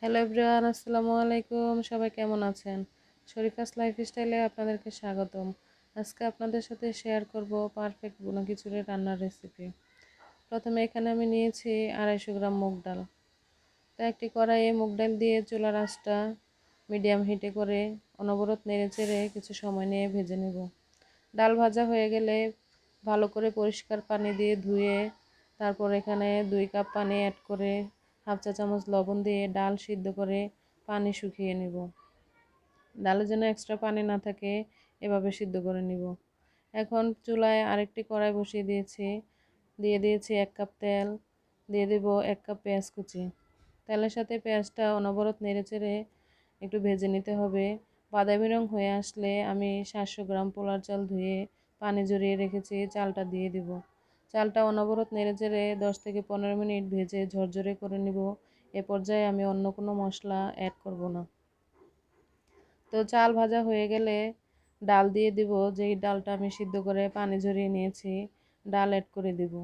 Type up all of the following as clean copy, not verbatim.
Hello everyone, আসসালামু আলাইকুম। সবাই কেমন আছেন? শরীফাস লাইফস্টাইলে আপনাদেরকে স্বাগতম। আজকে আপনাদের সাথে শেয়ার করব পারফেক্ট ভুনা খিচুড়ি রান্নার রেসিপি। প্রথমে এখানে আমি নিয়েছি 250 গ্রাম মুগ ডাল। তো একটি কড়াইয়ে মুগ ডাল দিয়ে চুলার আঁচটা মিডিয়াম হিটে করে অনবরত নেড়েচেড়ে কিছু সময় নিয়ে ভেজে নেব। ডাল ভাজা হয়ে গেলে ভালো করে পরিষ্কার পানি দিয়ে ধুয়ে তারপর এখানে 2 কাপ পানি অ্যাড করে হাফ চা চামচ লবণ দিয়ে ডাল সিদ্ধ করে পানি শুকিয়ে নিব। ডালে যেন এক্সট্রা পানি না থাকে এভাবে সিদ্ধ করে নিব। এখন চুলায় আরেকটি কড়াই বসিয়ে দিয়েছি, দিয়ে দিয়েছি 1 কাপ তেল, দিয়ে দেব 1 কাপ পেঁয়াজ কুচি। তেলের সাথে পেঁয়াজটা অনবরত নেড়েচেড়ে একটু ভেজে নিতে হবে। বাদামি রং হয়ে আসলে আমি 700 গ্রাম পোলার চাল ধুয়ে পানি ঝরিয়ে রেখেছি, চালটা দিয়ে দিব। চালটা অনবরত নেড়েচেড়ে 10 থেকে 15 মিনিট ভেজে ঝরঝরে করে নিব। এ পর্যায়ে আমি অন্য কোনো মশলা অ্যাড করব না। তো চাল ভাজা হয়ে গেলে ডাল দিয়ে দিব, যেই ডালটা আমি সিদ্ধ করে পানি ঝরিয়ে নিয়েছি, ডাল অ্যাড করে দিব।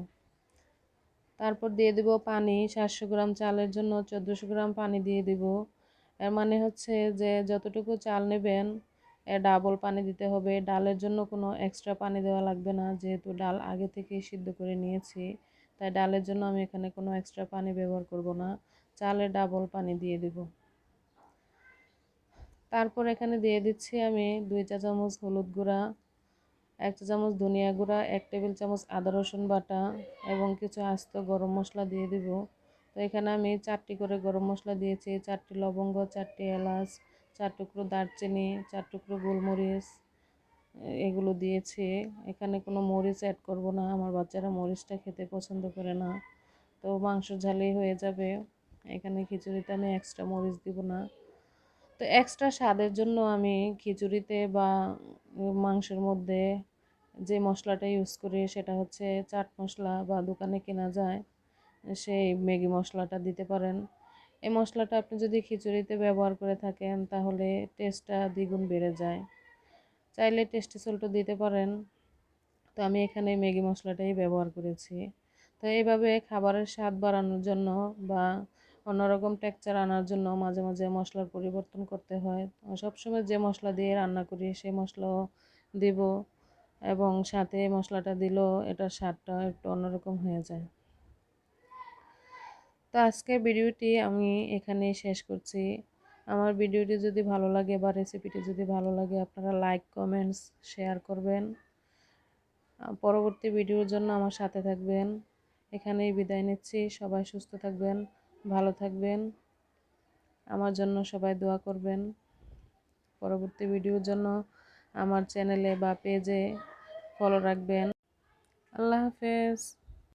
তারপর দিয়ে দিব পানি, 700 গ্রাম চালের জন্য 1400 গ্রাম পানি দিয়ে দিব। এর মানে হচ্ছে যে যতটুকু চাল নেবেন এর ডাবল পানি দিতে হবে। ডালের জন্য কোনো এক্সট্রা পানি দেওয়া লাগবে না, যেহেতু ডাল আগে থেকেই সিদ্ধ করে নিয়েছি, তাই ডালের জন্য আমি এখানে কোনো এক্সট্রা পানি ব্যবহার করব না, চালের ডাবল পানি দিয়ে দিব। তারপর এখানে দিয়ে দিচ্ছি আমি 2 চা চামচ হলুদ গুঁড়া, 1 চা চামচ ধনিয়া গুঁড়া, 1 টেবিল চামচ আদা রসুন বাটা এবং কিছু আস্ত গরম মশলা দিয়ে দিব। তো এখানে আমি 4টি করে গরম মশলা দিয়েছি, 4টি লবঙ্গ, 4টি এলাচ, 4 টুকরো দারচিনি, 4 টুকরো গোলমরিচ, এগুলো দিয়েছি। এখানে কোনো মরিচ অ্যাড করব না, আমার বাচ্চারা মরিচটা খেতে পছন্দ করে না, তো মাংস ঝালেই হয়ে যাবে। এখানে খিচুড়িতে আমি এক্সট্রা মরিচ দিব না। তো এক্সট্রা স্বাদের জন্য আমি খিচুড়িতে বা মাংসের মধ্যে যে মশলাটা ইউজ করি সেটা হচ্ছে চাট মশলা, বা দোকানে কেনা যায় সেই ম্যাগি মশলাটা দিতে পারেন। এই মশলাটা আপনি যদি খিচুড়িতে ব্যবহার করে থাকেন তাহলে টেস্টটা দ্বিগুণ বেড়ে যায়। চাইলে টেস্টি সল্টও দিতে পারেন, তো আমি এখানে ম্যাগি মশলাটাই ব্যবহার করেছি। তো এইভাবে খাবারের স্বাদ বাড়ানোর জন্য বা অন্যরকম টেক্সচার আনার জন্য মাঝে মাঝে মশলার পরিবর্তন করতে হয়। সবসময় যে মশলা দিয়ে রান্না করি সেই মশলাও দিব, এবং সাথে মশলাটা দিলেও এটার স্বাদটা একটু অন্যরকম হয়ে যায়। তো আজকের ভিডিওটি আমি এখানেই শেষ করছি। আমার ভিডিওটি যদি ভালো লাগে বা রেসিপিটি যদি ভালো লাগে আপনারা লাইক, কমেন্টস, শেয়ার করবেন। পরবর্তী ভিডিওর জন্য আমার সাথে থাকবেন। এখানেই বিদায় নিচ্ছি। সবাই সুস্থ থাকবেন, ভালো থাকবেন, আমার জন্য সবাই দোয়া করবেন। পরবর্তী ভিডিওর জন্য আমার চ্যানেলে বা পেজে ফলো রাখবেন। আল্লাহ হাফেজ।